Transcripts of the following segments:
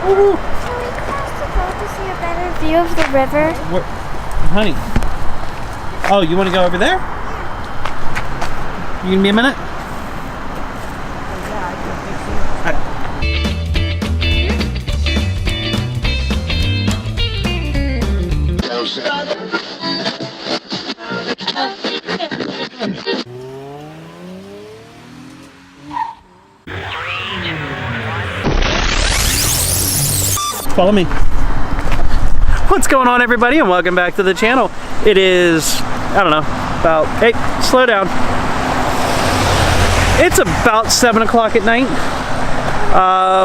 Ooh. Can we cross the boat to see a better view of the river? Where, honey. Oh, you want to go over there? You gonna be a minute? Follow me. What's going on, everybody, and welcome back to the channel. It is, I don't know, about, hey, slow down. It's about 7 o'clock at night.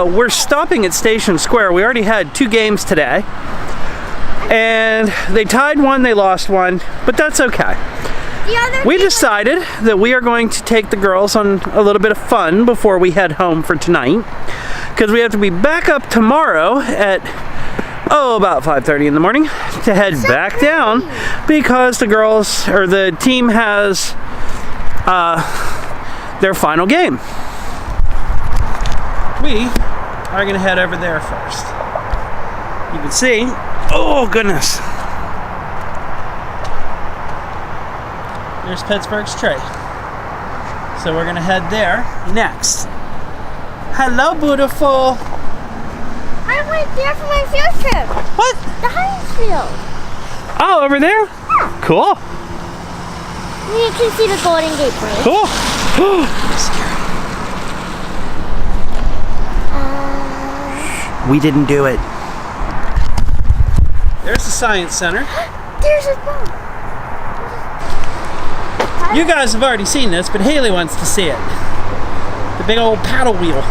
We're stopping at Station Square. We already had 2 games today. And they tied one, they lost one, but that's okay. We decided that we are going to take the girls on a little bit of fun before we head home for tonight, because we have to be back up tomorrow at about 5:30 in the morning to head back down, because the girls, or the team, has their final game. We are going to head over there first. You can see, oh goodness, there's Pittsburgh's tree. So we're going to head there next. Hello, beautiful. I went there for my field trip. What? The Heinz Field. Oh, over there? Yeah. Cool. You can see the Golden Gate Bridge. Cool. We didn't do it. There's the Science Center. There's a boat. You guys have already seen this, but Haley wants to see it. The big old paddle wheel.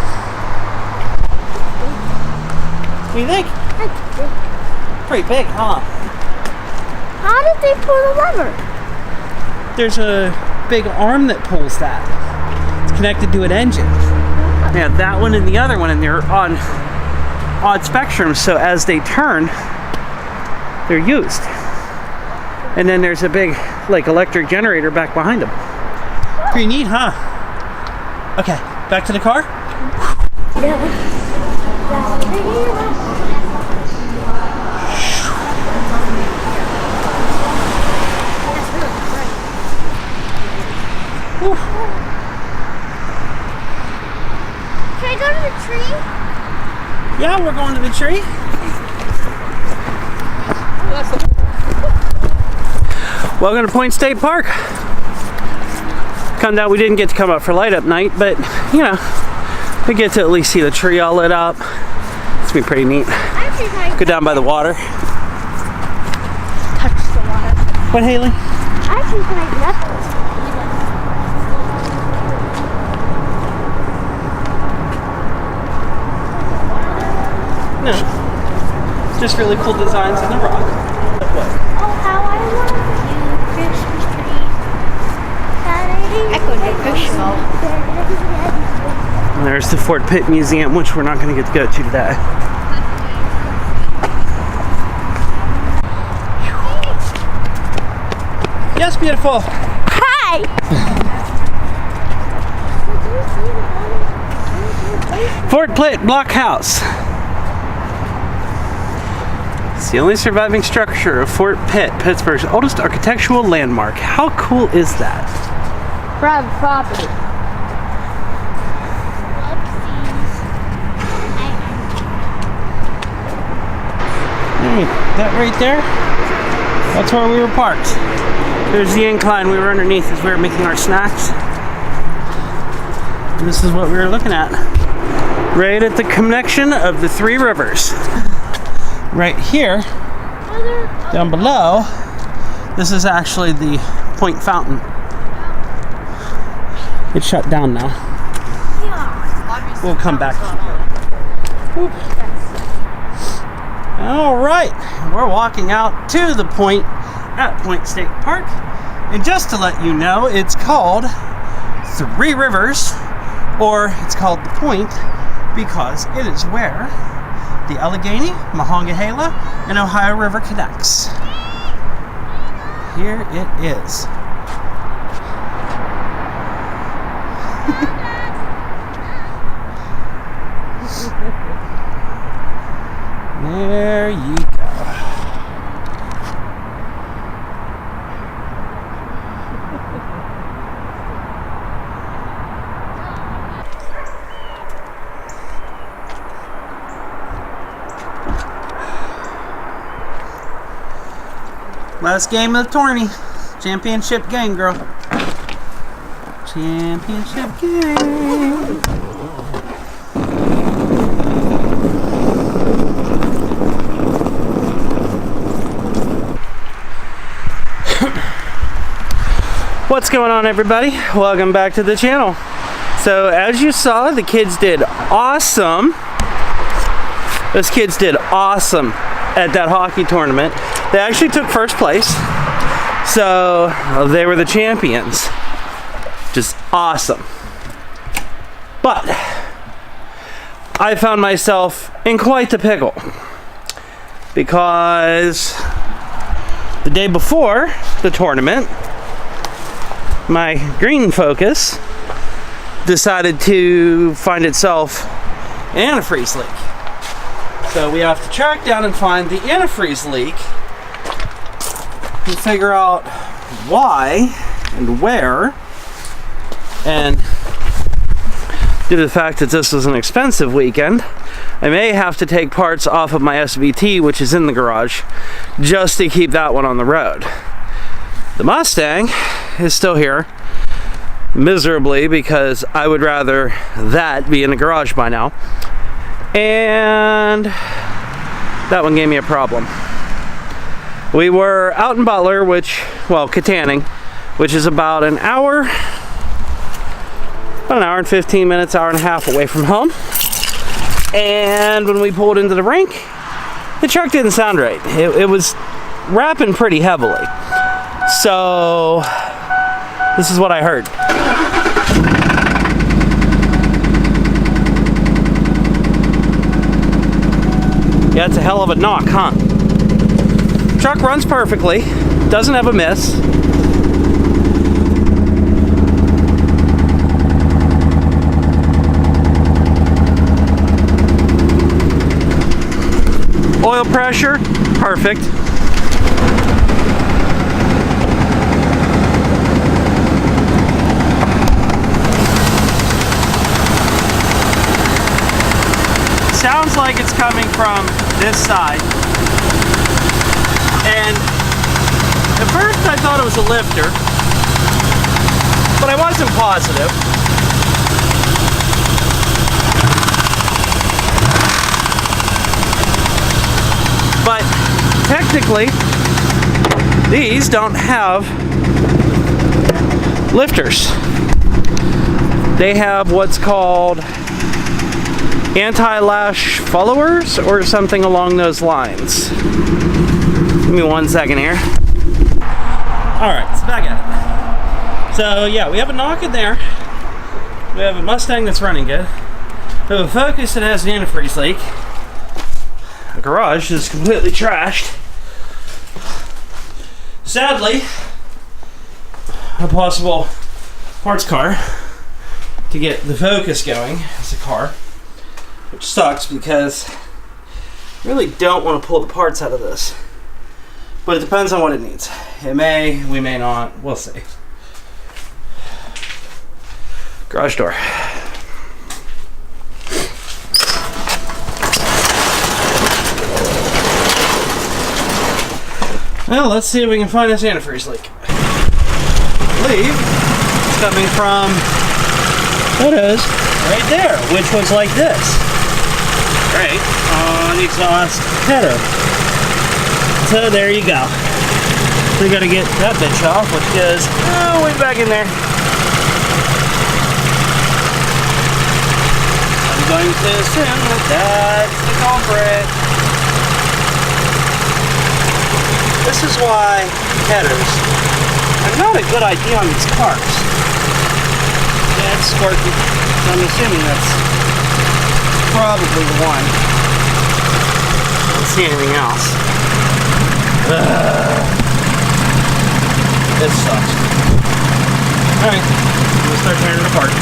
What do you think? Pretty big, huh? How did they pull the lever? There's a big arm that pulls that. It's connected to an engine. Yeah, that one and the other one, and they're on odd spectrums, so as they turn, they're used. And then there's a big, like, electric generator back behind them. Pretty neat, huh? Okay, back to the car? Yeah. Can I go to the tree? Yeah, we're going to the tree. Welcome to Point State Park. Come down, we didn't get to come up for light up night, but you know, we get to at least see the tree all lit up. It's gonna be pretty neat. Go down by the water. Touch the water. What, Haley? I can find nothing. No. Just really cool designs in the rock. What? Oh, how I love you, Christmas tree. I could do Christmas. And there's the Fort Pitt Museum, which we're not going to get to go to today. Yes, beautiful. Hi! Fort Pitt Block House. It's the only surviving structure of Fort Pitt, Pittsburgh's oldest architectural landmark. How cool is that? Private property. Hey, that right there? That's where we were parked. There's the incline we were underneath as we were making our snacks. And this is what we were looking at. Right at the connection of the 3 rivers. Right here, down below, this is actually the Point Fountain. It's shut down now. We'll come back. Whoop. All right, we're walking out to the point at Point State Park. And just to let you know, it's called 3 Rivers, or it's called the Point because it is where the Allegheny, Monongahela, and Ohio River connects. Here it is. Last game of the tourney. Championship game, girl. Championship game. What's going on, everybody? Welcome back to the channel. So as you saw, the kids did awesome. Those kids did awesome at that hockey tournament. They actually took first place. So they were the champions. Just awesome. But I found myself in quite the pickle because the day before the tournament, my green Focus decided to find itself an antifreeze leak. So we have to track down and find the antifreeze leak and figure out why and where. And due to the fact that this was an expensive weekend, I may have to take parts off of my SVT, which is in the garage, just to keep that one on the road. The Mustang is still here, miserably, because I would rather that be in the garage by now. And that one gave me a problem. We were out in Butler, Katanning, which is about an hour and 15 minutes, hour and a half away from home. And when we pulled into the rink, the truck didn't sound right. It was rapping pretty heavily. So this is what I heard. Yeah, it's a hell of a knock, huh? Truck runs perfectly, doesn't have a miss. Oil pressure, perfect. Sounds like it's coming from this side. And at first I thought it was a lifter, but I wasn't positive. But technically, these don't have lifters. They have what's called anti-lash followers or something along those lines. Give me 1 second here. Alright, it's back at it. So yeah, we have a knock in there. We have a Mustang that's running good. We have a Focus that has an antifreeze leak. A garage is completely trashed. Sadly, a possible parts car to get the Focus going as a car, which sucks because I really don't want to pull the parts out of this. But it depends on what it needs. It may, we may not, we'll see. Garage door. Well, let's see if we can find this antifreeze leak. I believe it's coming from photos right there, which was like this. Right on the exhaust header. So there you go. We gotta get that bitch off, which is way back in there. I'm going to assume that that's the culprit. This is why headers are not a good idea on these cars. Yeah, it's squirky. So I'm assuming that's probably the one. I don't see anything else. This sucks. Alright, I'm gonna start tearing it apart.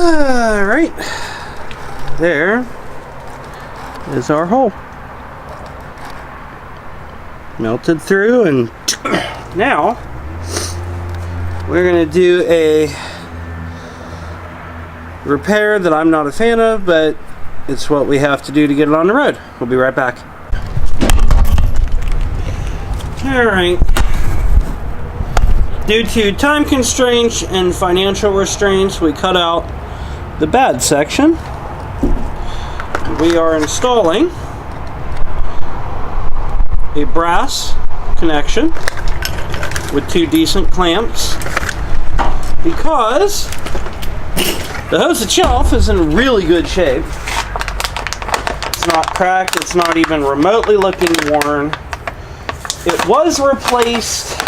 Alright, there is our hole. Melted through, and now we're going to do a repair that I'm not a fan of, but it's what we have to do to get it on the road. We'll be right back. Alright. Due to time constraints and financial restraints, we cut out the bad section. We are installing a brass connection with 2 decent clamps because the hose itself is in really good shape. It's not cracked, it's not even remotely looking worn. It was replaced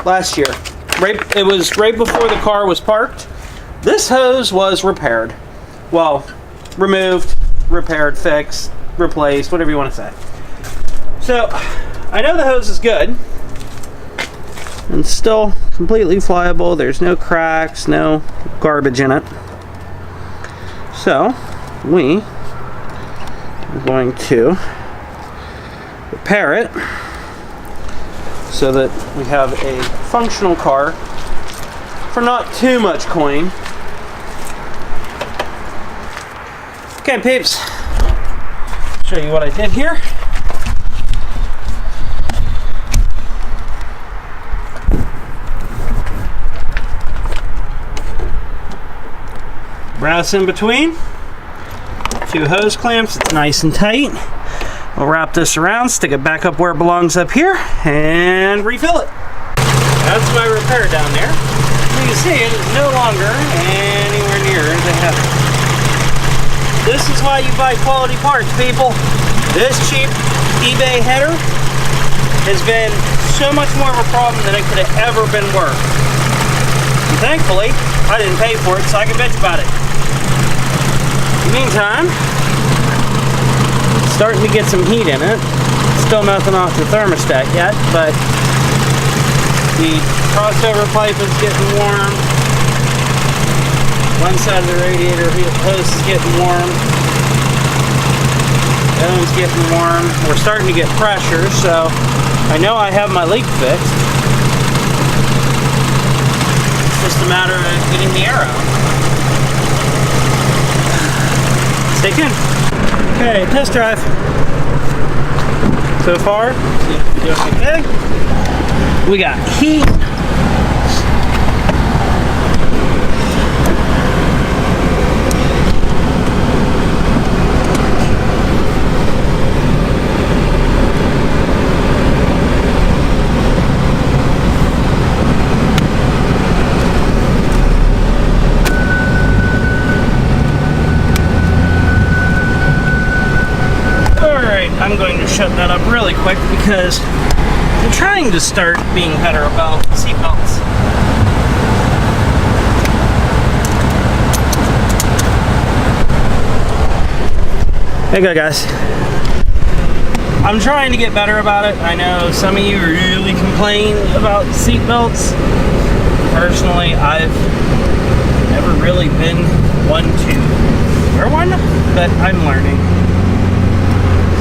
last year. It was right before the car was parked. This hose was repaired. Well, removed, repaired, fixed, replaced, whatever you want to say. So, I know the hose is good. And still completely flyable. There's no cracks, no garbage in it. So, we are going to repair it so that we have a functional car for not too much coin. Okay, peeps. Show you what I did here. Brass in between. 2 hose clamps. It's nice and tight. We'll wrap this around, stick it back up where it belongs up here, and refill it. That's my repair down there. You can see it is no longer anywhere near the header. This is why you buy quality parts, people. This cheap eBay header has been so much more of a problem than it could have ever been worth. And thankfully, I didn't pay for it, so I can bitch about it. In the meantime, starting to get some heat in it. Still nothing off the thermostat yet, but the crossover pipe is getting warm. One side of the radiator hose is getting warm. The other one's getting warm. We're starting to get pressure, so I know I have my leak fixed. It's just a matter of getting the air out. Stay tuned. Okay, test drive. So far, okay. We got heat. I'm going to shut that up really quick because I'm trying to start being better about seatbelts. There you go, guys. I'm trying to get better about it. I know some of you really complain about seatbelts. Personally, I've never really been one to wear one, but I'm learning.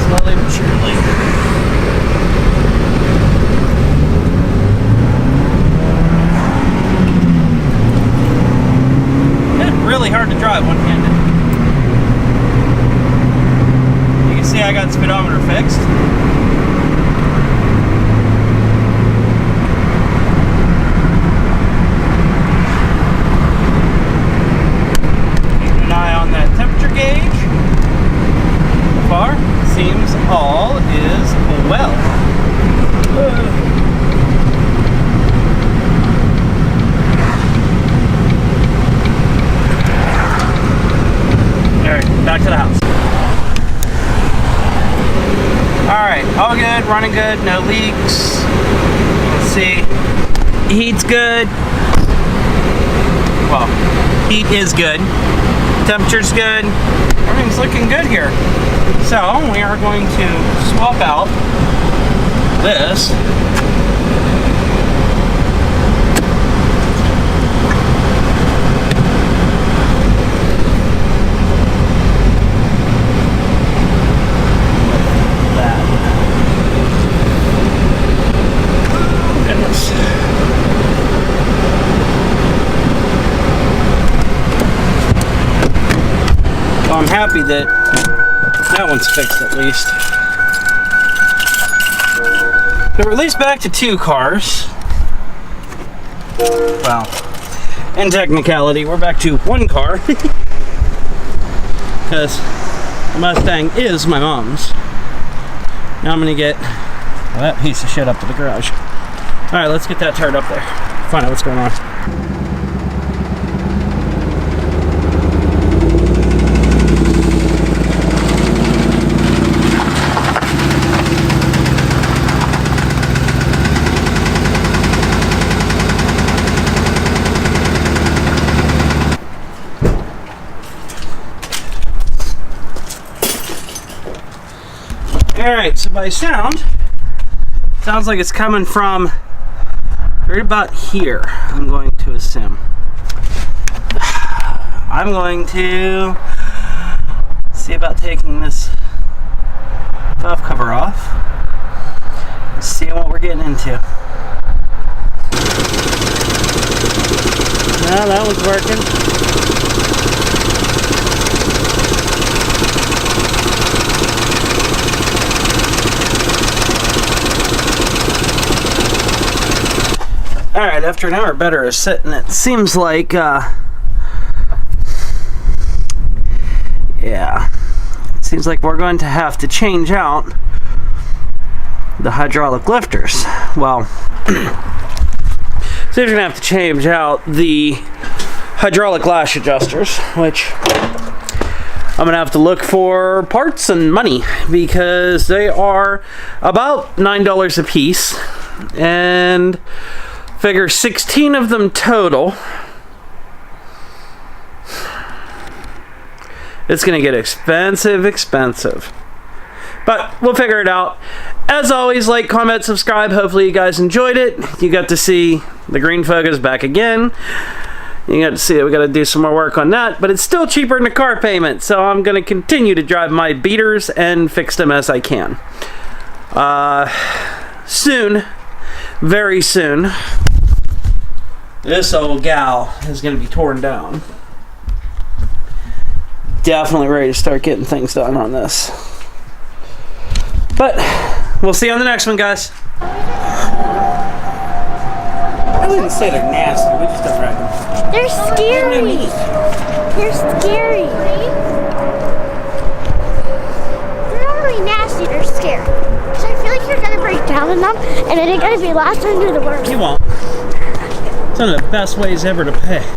Slowly but surely. It's really hard to drive one-handed. You can see I got the speedometer fixed. Keeping an eye on that temperature gauge. So far, seems all is well. Alright, back to the house. Alright, all good, running good, no leaks. Let's see. Heat's good. Well, heat is good. Temperature's good. Everything's looking good here. So, we are going to swap out this happy that that one's fixed at least. But we're at least back to 2 cars. Well, in technicality, we're back to 1 car. Because the Mustang is my mom's. Now I'm gonna get that piece of shit up to the garage. Alright, let's get that turned up there. Find out what's going on. Alright, so by sounds like it's coming from right about here, I'm going to assume. I'm going to see about taking this valve cover off and see what we're getting into. Now that one's working. Alright, after an hour better is sitting, it seems like, yeah, it seems like we're going to have to change out the hydraulic lifters. Well, so you're going to have to change out the hydraulic lash adjusters, which I'm going to have to look for parts and money because they are about $9 a piece, and figure 16 of them total. It's gonna get expensive. But we'll figure it out. As always, like, comment, subscribe. Hopefully you guys enjoyed it. You got to see the green Focus back again. You got to see that we got to do some more work on that, but it's still cheaper than the car payment, so I'm gonna continue to drive my beaters and fix them as I can. Soon, very soon, this old gal is going to be torn down. Definitely ready to start getting things done on this. But we'll see you on the next one, guys. I wouldn't say they're nasty. We just don't ride them. They're scary. They're scary. They're not really nasty. They're scary. Because I feel like you're going to break down in them, and then you're going to be lost under the worst. You won't. It's one of the best ways ever to pay.